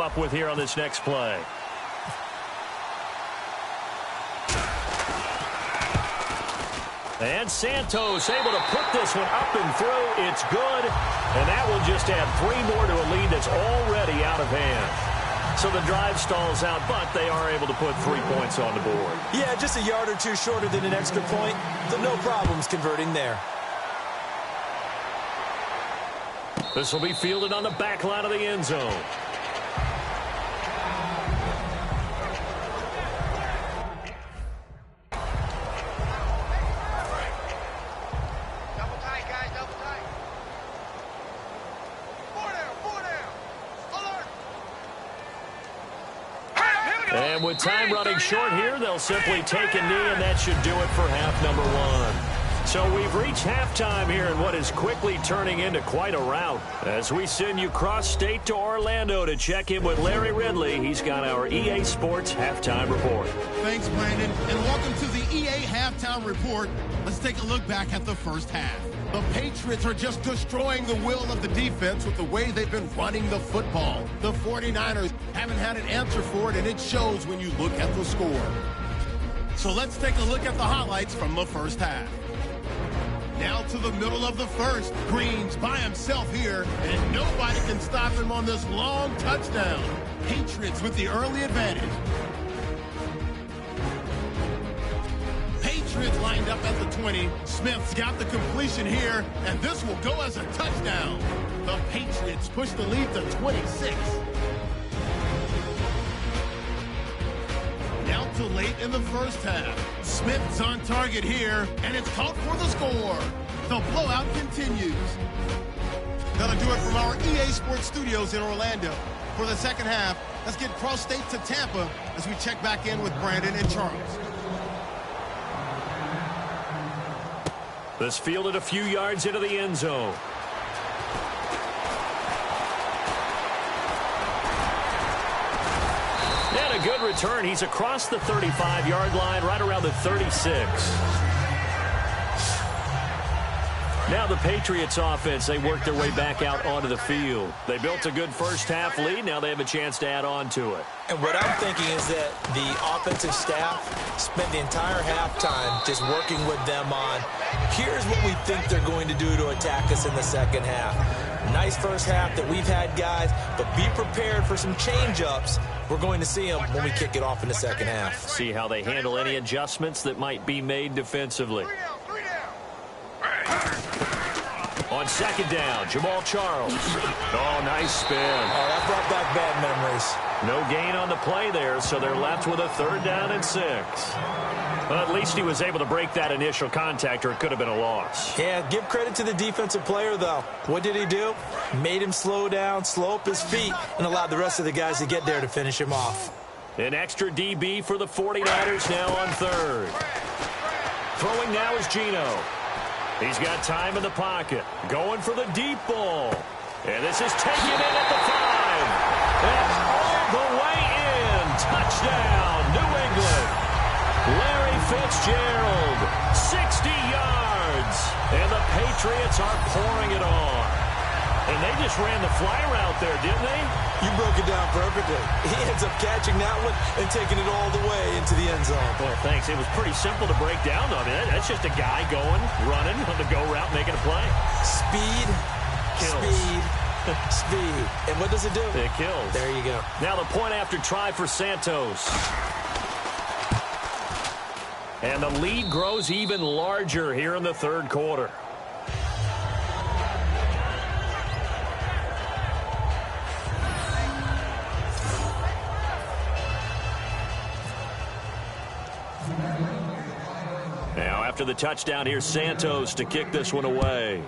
up with here on this next play. And Santos able to put this one up and through. It's good. And that will just add 3 more to a lead that's already out of hand. So the drive stalls out, but they are able to put 3 points on the board. Yeah, just a yard or two shorter than an extra point. So no problems converting there. This will be fielded on the back line of the end zone. And with time running short here, they'll simply take a knee, and that should do it for half number 1. So we've reached halftime here in what is quickly turning into quite a rout. As we send you cross-state to Orlando to check in with Larry Ridley, he's got our EA Sports Halftime Report. Thanks, Brandon, and welcome to the EA Halftime Report. Let's take a look back at the first half. The Patriots are just destroying the will of the defense with the way they've been running the football. The 49ers haven't had an answer for it, and it shows when you look at the score. So let's take a look at the highlights from the first half. Now to the middle of the first. Green's by himself here, and nobody can stop him on this long touchdown. Patriots with the early advantage. Patriots lined up at the 20. Smith's got the completion here, and this will go as a touchdown. The Patriots push the lead to 26. Now to late in the first half. Smith's on target here, and it's caught for the score. The blowout continues. That'll do it from our EA Sports Studios in Orlando. For the second half, let's get cross-state to Tampa as we check back in with Brandon and Charles. This fielded a few yards into the end zone. And a good return. He's across the 35-yard line, right around the 36. Now the Patriots offense, they work their way back out onto the field. They built a good first-half lead. Now they have a chance to add on to it. And what I'm thinking is that the offensive staff spent the entire halftime just working with them on, here's what we think they're going to do to attack us in the second half. Nice first half that we've had, guys, but be prepared for some change-ups. We're going to see them when we kick it off in the second half. See how they handle any adjustments that might be made defensively. On second down, Jamal Charles. Oh, nice spin. Oh, that brought back bad memories. No gain on the play there, so they're left with a 3rd down and 6. Well, at least he was able to break that initial contact, or it could have been a loss. Yeah, give credit to the defensive player, though. What did he do? Made him slow down, slow up his feet, and allowed the rest of the guys to get there to finish him off. An extra DB for the 49ers now on 3rd. Throwing now is Geno. He's got time in the pocket. Going for the deep ball. And this is taken in at the 5. That's all the way in. Touchdown, New England. Larry Fitzgerald, 60 yards. And the Patriots are pouring it on. And they just ran the fly route there, didn't they? You broke it down perfectly. He ends up catching that one and taking it all the way into the end zone. Well, thanks. It was pretty simple to break down, though. I mean, that's just a guy going, running on the go route, making a play. Speed, kills. Speed, speed. And what does it do? It kills. There you go. Now the point after try for Santos. And the lead grows even larger here in the 3rd quarter. Now after the touchdown, here's Santos to kick this one away.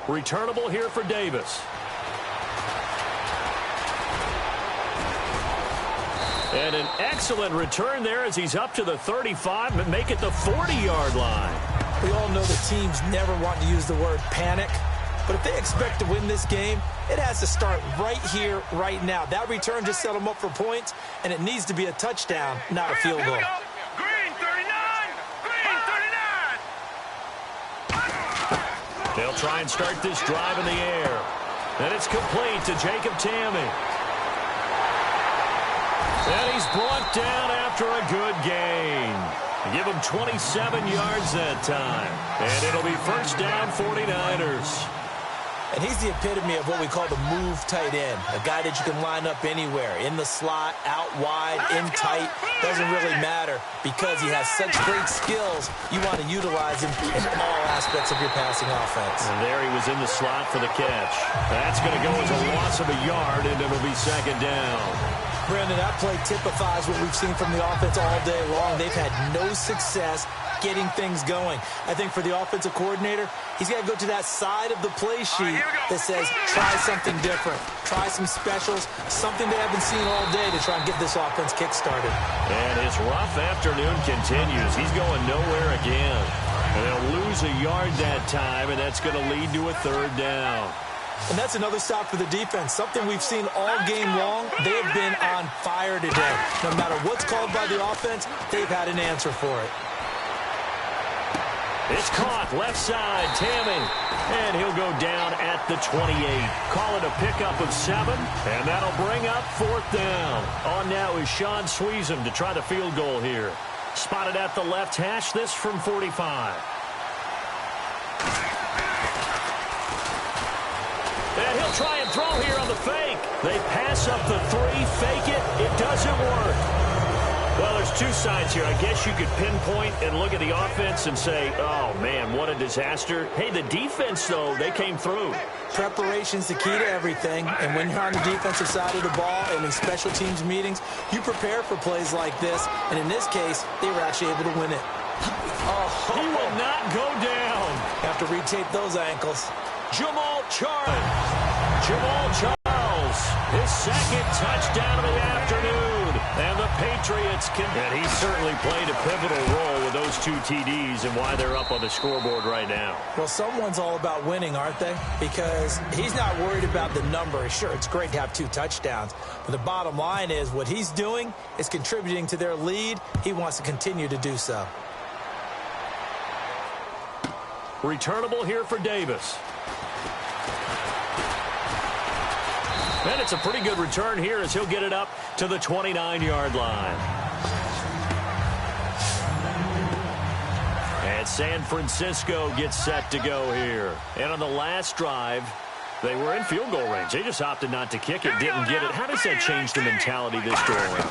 Returnable here for Davis. And an excellent return there as he's up to the 35 and make it the 40-yard line. We all know that teams never want to use the word panic. But if they expect to win this game, it has to start right here, right now. That return just set them up for points, and it needs to be a touchdown, not a field goal. Green 39! Green 39! They'll try and start this drive in the air. And it's complete to Jacob Tamme. And he's brought down after a good gain. Give him 27 yards that time. And it'll be first down 49ers. And he's the epitome of what we call the move tight end, a guy that you can line up anywhere, in the slot, out wide, in tight, doesn't really matter because he has such great skills. You want to utilize him in all aspects of your passing offense. And there he was in the slot for the catch. That's going to go as a loss of a yard, and it'll be second down. Brandon, that play typifies what we've seen from the offense all day long. They've had no success getting things going. I think for the offensive coordinator, he's got to go to that side of the play sheet that says, try something different. Try some specials, something they haven't seen all day to try and get this offense kick-started. And his rough afternoon continues. He's going nowhere again. And they'll lose a yard that time, and that's going to lead to a third down. And that's another stop for the defense, something we've seen all game long. They have been on fire today. No matter what's called by the offense, they've had an answer for it. It's caught, left side, Tamme. And he'll go down at the 28. Call it a pickup of 7, and that'll bring up fourth down. On now is Sean Sweezum to try the field goal here. Spotted at the left hash, this from 45. And he'll try and throw here on the fake. They pass up the 3, fake it. It doesn't work. Well, there's two sides here. I guess you could pinpoint and look at the offense and say, oh, man, what a disaster. Hey, the defense, though, they came through. Preparation's the key to everything. And when you're on the defensive side of the ball and in special teams meetings, you prepare for plays like this. And in this case, they were actually able to win it. Oh, he will not go down. Have to retape those ankles. Jamal Charles, his second touchdown of the afternoon. And the Patriots can... And he certainly played a pivotal role with those 2 TDs and why they're up on the scoreboard right now. Well, someone's all about winning, aren't they? Because he's not worried about the number. Sure, it's great to have 2 touchdowns. But the bottom line is what he's doing is contributing to their lead. He wants to continue to do so. Returnable here for Davis. And it's a pretty good return here as he'll get it up to the 29-yard line. And San Francisco gets set to go here. And on the last drive, they were in field goal range. They just opted not to kick it, didn't get it. How does that change the mentality this go around?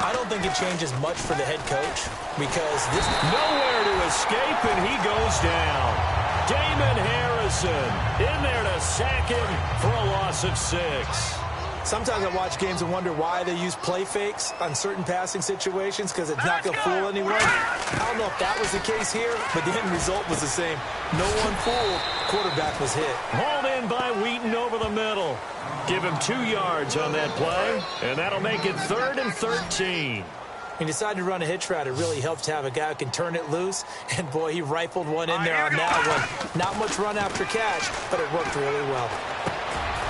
I don't think it changes much for the head coach because this... Nowhere to escape, and he goes down. Damon Harrison in there to sack him for a loss of 6. Sometimes I watch games and wonder why they use play fakes on certain passing situations because it's not going to fool anyone. I don't know if that was the case here, but the end result was the same. No one fooled. Quarterback was hit. Hauled in by Wheaton over the middle. Give him 2 yards on that play, and that'll make it 3rd and 13. He decided to run a hitch route. It really helps to have a guy who can turn it loose. And, boy, he rifled one in there on that one. Not much run after catch, but it worked really well.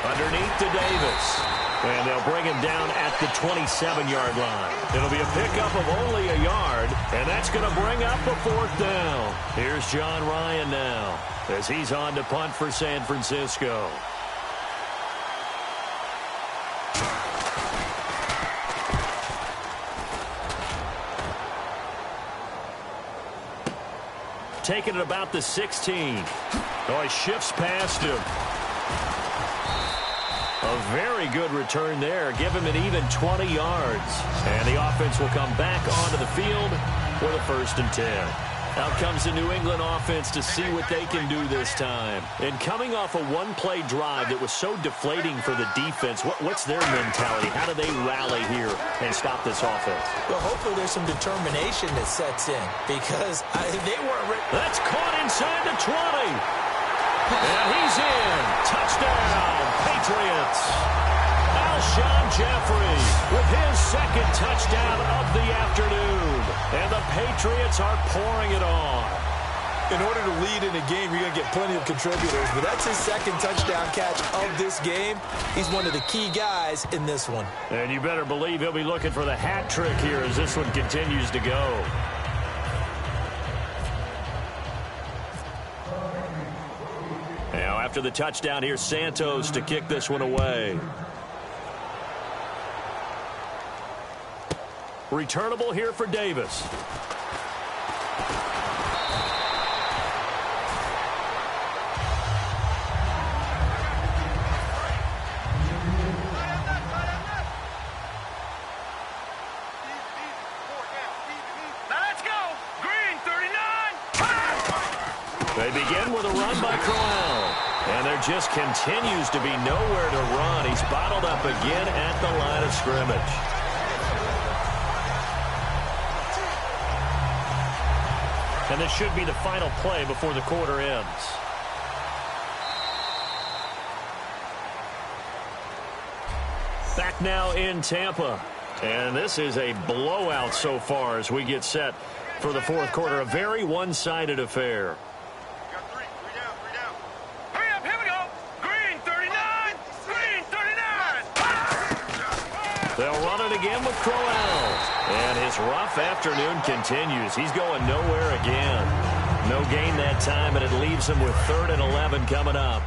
Underneath to Davis. And they'll bring him down at the 27-yard line. It'll be a pickup of only a yard, and that's going to bring up a 4th down. Here's John Ryan now as he's on to punt for San Francisco. Taking it about the 16. Oh, he shifts past him. A very good return there. Give him an even 20 yards. And the offense will come back onto the field for the 1st and 10. Out comes the New England offense to see what they can do this time. And coming off a one-play drive that was so deflating for the defense, what's their mentality? How do they rally here and stop this offense? Well, hopefully there's some determination that sets in because they weren't ready. That's caught inside the 20. And he's in. Touchdown, Patriots. Alshon Jeffrey with his 2nd touchdown of the afternoon. And the Patriots are pouring it on. In order to lead in a game, you're going to get plenty of contributors. But that's his 2nd touchdown catch of this game. He's one of the key guys in this one. And you better believe he'll be looking for the hat trick here as this one continues to go. Now After the touchdown, here's Santos to kick this one away. Returnable here for Davis. They begin with a run by Crowell. And there just continues to be nowhere to run. He's bottled up again at the line of scrimmage. And this should be the final play before the quarter ends. Back now in Tampa. And this is a blowout so far as we get set for the fourth quarter. A very one-sided affair. They'll run it again with Crowell. And his rough afternoon continues. He's going nowhere again. No gain that time, and it leaves him with 3rd and 11 coming up.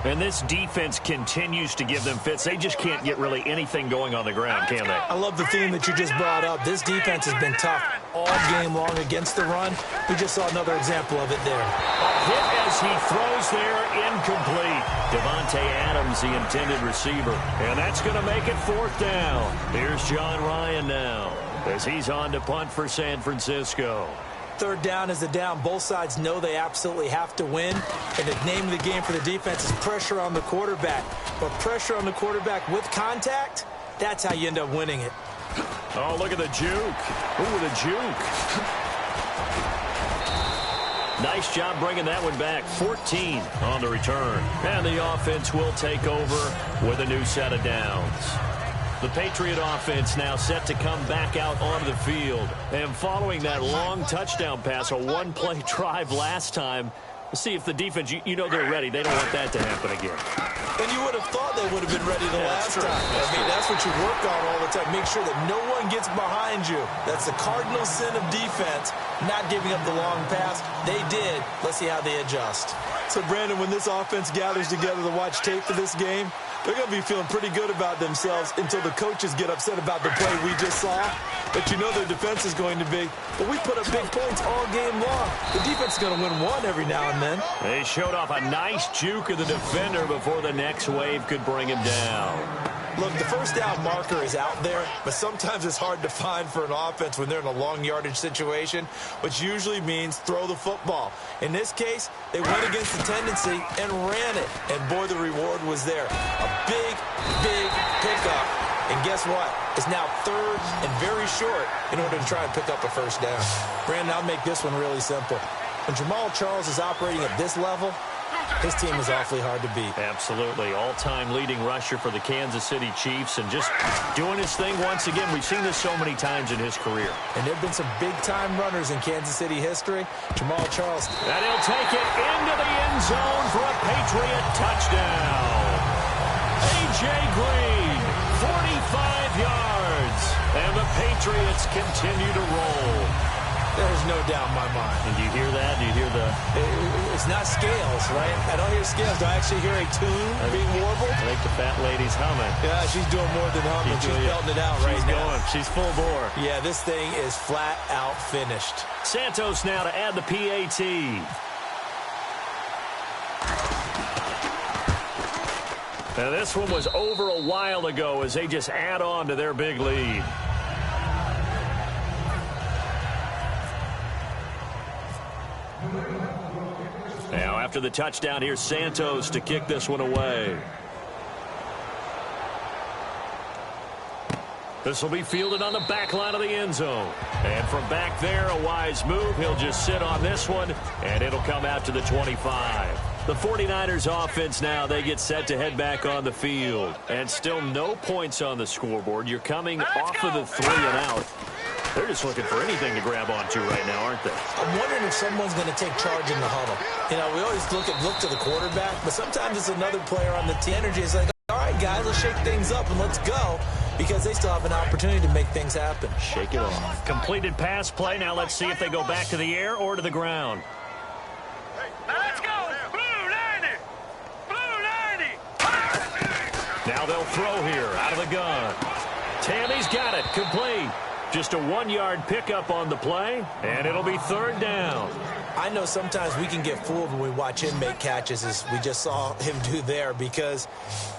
And this defense continues to give them fits. They just can't get really anything going on the ground, can they? I love the theme that you just brought up. This defense has been tough all game long against the run. We just saw another example of it there. A hit as he throws there, incomplete. Devontae Adams, the intended receiver. And that's going to make it 4th down. Here's John Ryan now as he's on to punt for San Francisco. 3rd down is a down. Both sides know they absolutely have to win. And the name of the game for the defense is pressure on the quarterback. But pressure on the quarterback with contact, that's how you end up winning it. Oh, look at the juke. Ooh, the juke. Nice job bringing that one back. 14 on the return. And the offense will take over with a new set of downs. The Patriot offense now set to come back out onto the field. And following that long touchdown pass, a one-play drive last time, we'll see if the defense, you know they're ready. They don't want that to happen again. And you would have thought they would have been ready the last time. That's what you work on all the time. Make sure that no one gets behind you. That's the cardinal sin of defense, not giving up the long pass. They did. Let's see how they adjust. So, Brandon, when this offense gathers together to watch tape for this game, they're going to be feeling pretty good about themselves until the coaches get upset about the play we just saw. But you know their defense is going to be. But we put up big points all game long. The defense is going to win one every now and then. They showed off a nice juke of the defender before the next wave could bring him down. Look, the first down marker is out there, but sometimes it's hard to find for an offense when they're in a long yardage situation, which usually means throw the football. In this case, they went against the tendency and ran it, and boy, the reward was there. A big, big pickup, and guess what? It's now 3rd and very short in order to try and pick up a first down. Brandon, I'll make this one really simple. When Jamal Charles is operating at this level, his team is awfully hard to beat. Absolutely. All-time leading rusher for the Kansas City Chiefs and just doing his thing once again. We've seen this so many times in his career. And there have been some big-time runners in Kansas City history. Jamal Charles. And he'll take it into the end zone for a Patriot touchdown. A.J. Green, 45 yards. And the Patriots continue to roll. There's no doubt in my mind. And do you hear that? Do you hear the... It's not scales, right? I don't hear scales. Do I actually hear a tune being warbled? I think the fat lady's humming. Yeah, she's doing more than humming. She's belting it out right now. She's full bore. Yeah, this thing is flat out finished. Santos now to add the PAT. Now this one was over a while ago as they just add on to their big lead. Now after the touchdown, here's Santos to kick this one away. This will be fielded on the back line of the end zone. And from back there, a wise move. He'll just sit on this one, and it'll come out to the 25. The 49ers offense now, they get set to head back on the field. And still no points on the scoreboard. You're coming off of the 3 and out. They're just looking for anything to grab onto right now, aren't they? I'm wondering if someone's going to take charge in the huddle. You know, we always look to the quarterback, but sometimes it's another player on the team. Energy is like, all right, guys, let's shake things up and let's go, because they still have an opportunity to make things happen. Shake it off. Completed pass play. Now let's see if they go back to the air or to the ground. Let's go. Blue 90. Now they'll throw here out of the gun. Tammy's got it. Complete. Just a 1-yard pickup on the play, and it'll be third down. I know sometimes we can get fooled when we watch him make catches, as we just saw him do there, because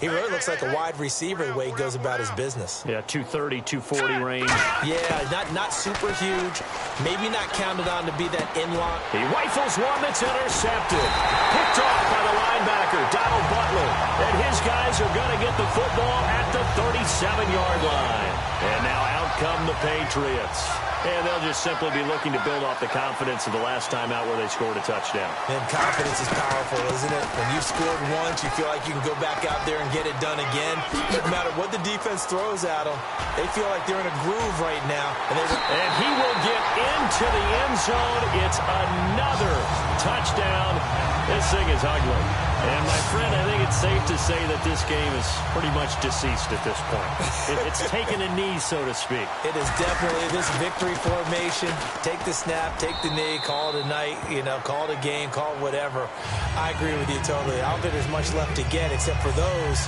he really looks like a wide receiver the way he goes about his business. Yeah, 230, 240 range. Yeah, not super huge. Maybe not counted on to be that in-lock. He rifles one that's intercepted. Picked off by the linebacker, Donald Butler. And his guys are going to get the football at the 37-yard line. And now out come the Patriots. And they'll just simply be looking to build off the confidence of the last time out where they scored a touchdown. And confidence is powerful, isn't it? When you've scored once, you feel like you can go back out there and get it done again. No matter what the defense throws at them, they feel like they're in a groove right now. And he will get into the end zone. It's another touchdown. This thing is ugly. And, my friend, I think it's safe to say that this game is pretty much deceased at this point. It's taken a knee, so to speak. It is definitely this victory formation. Take the snap, take the knee, call it a night, call it a game, call it whatever. I agree with you totally. I don't think there's much left to get except for those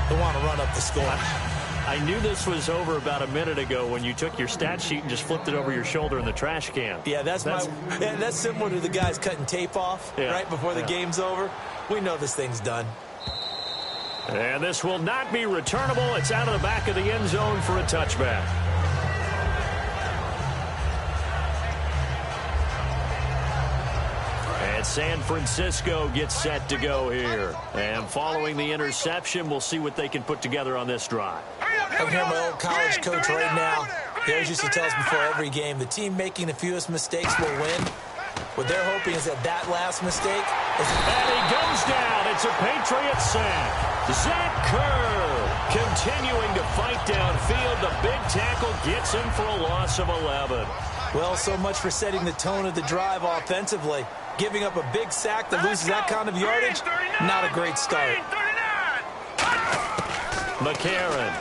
who want to run up the score. I knew this was over about a minute ago when you took your stat sheet and just flipped it over your shoulder in the trash can. Yeah, that's similar to the guys cutting tape off right before the game's over. We know this thing's done. And this will not be returnable. It's out of the back of the end zone for a touchback. And San Francisco gets set to go here. And following the interception, we'll see what they can put together on this drive. I can hear my old college coach right now. He always used to tell us before every game, the team making the fewest mistakes will win. What they're hoping is that last mistake is... And he goes down. It's a Patriot sack. Zach Kerr continuing to fight downfield. The big tackle gets him for a loss of 11. Well, so much for setting the tone of the drive offensively. Giving up a big sack that loses that kind of yardage, not a great start. McCarron.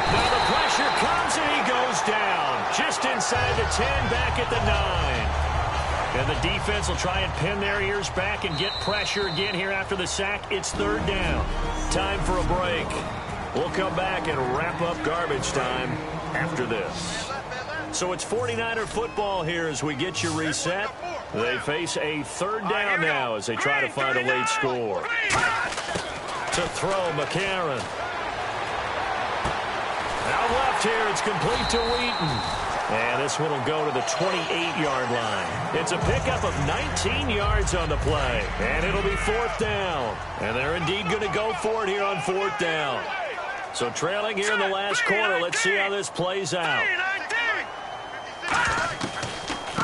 Now the pressure comes and he goes down. Just inside the 10, back at the 9. And the defense will try and pin their ears back and get pressure again here after the sack. It's third down. Time for a break. We'll come back and wrap up garbage time after this. So it's 49er football here as we get you reset. They face a third down now as they try to find a late score. To throw, McCarron. Out left here, it's complete to Wheaton. And this one will go to the 28-yard line. It's a pickup of 19 yards on the play. And it'll be fourth down. And they're indeed going to go for it here on fourth down. So trailing here in the last quarter. Let's see how this plays out.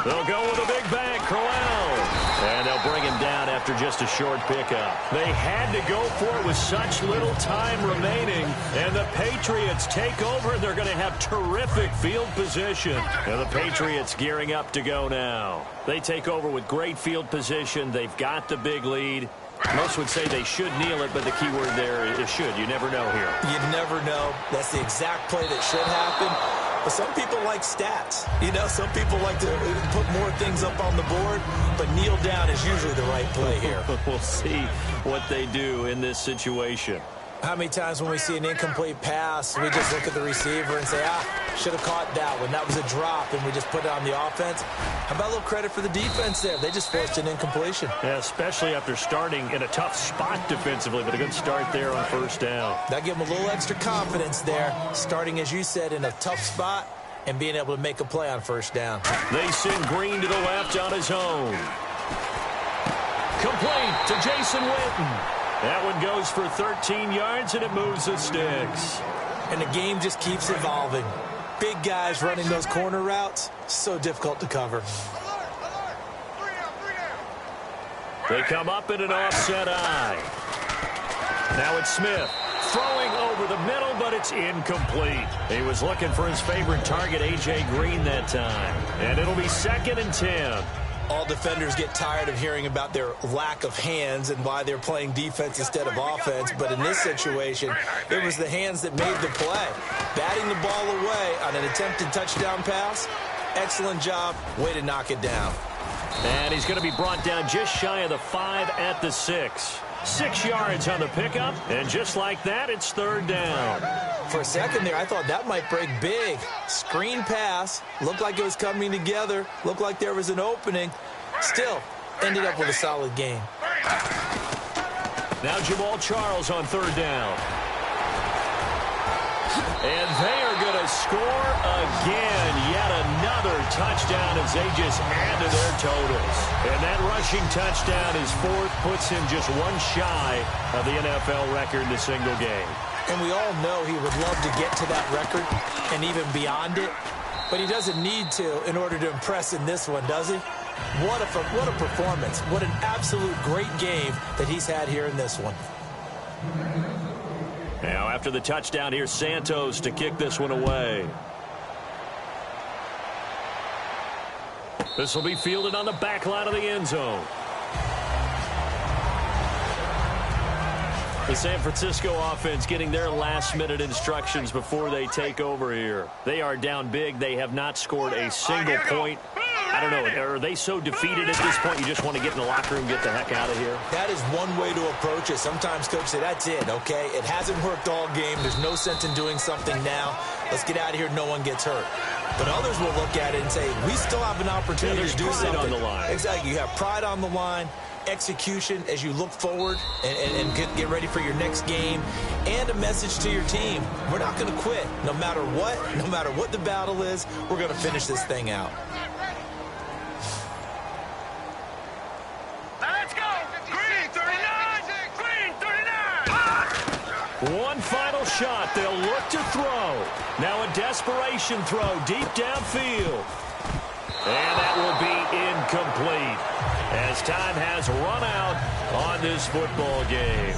They'll go with a big bang, Crowell. And they'll bring him down after just a short pickup. They had to go for it with such little time remaining. And the Patriots take over. They're going to have terrific field position. And the Patriots gearing up to go now. They take over with great field position. They've got the big lead. Most would say they should kneel it, but the key word there is should. You never know here. You never know. That's the exact play that should happen. But some people like stats. Some people like to put more things up on the board, but kneel down is usually the right play here. We'll see what they do in this situation. How many times when we see an incomplete pass, we just look at the receiver and say, should have caught that one. That was a drop, and we just put it on the offense. How about a little credit for the defense there? They just forced an incompletion. Yeah, especially after starting in a tough spot defensively, but a good start there on first down. That gave them a little extra confidence there, starting, as you said, in a tough spot and being able to make a play on first down. They send Green to the left on his own. Complete to Jason Witten. That one goes for 13 yards, and it moves the sticks. And the game just keeps evolving. Big guys running those corner routes, so difficult to cover. They come up in an offset eye. Now it's Smith throwing over the middle, but it's incomplete. He was looking for his favorite target, A.J. Green, that time. And it'll be 2nd and 10. All defenders get tired of hearing about their lack of hands and why they're playing defense instead of offense. But in this situation, it was the hands that made the play. Batting the ball away on an attempted touchdown pass. Excellent job. Way to knock it down. And he's going to be brought down just shy of the 5 at the 6. 6 yards on the pickup, and just like that, it's third down. For a second there, I thought that might break big. Screen pass. Looked like it was coming together. Looked like there was an opening. Still, ended up with a solid game. Now Jamal Charles on third down. And they are going to score again. Yet another touchdown as they just add to their totals. And that rushing touchdown is fourth, puts him just one shy of the NFL record in a single game. And we all know he would love to get to that record and even beyond it. But he doesn't need to in order to impress in this one, does he? What a performance. What an absolute great game that he's had here in this one. Now, after the touchdown, here's Santos to kick this one away. This will be fielded on the back line of the end zone. The San Francisco offense getting their last-minute instructions before they take over here. They are down big. They have not scored a single point. I don't know. Are they so defeated at this point you just want to get in the locker room and get the heck out of here? That is one way to approach it. Sometimes coaches say, that's it, okay? It hasn't worked all game. There's no sense in doing something now. Let's get out of here. No one gets hurt. But others will look at it and say, we still have an opportunity to do something. On the line. Exactly. You have pride on the line, execution as you look forward and get ready for your next game, and a message to your team. We're not going to quit. No matter what the battle is, we're going to finish this thing out. Let's go. Green 39. Green 39. One final shot. They'll look to throw. Now a desperation throw deep downfield. And that will be incomplete as time has run out on this football game.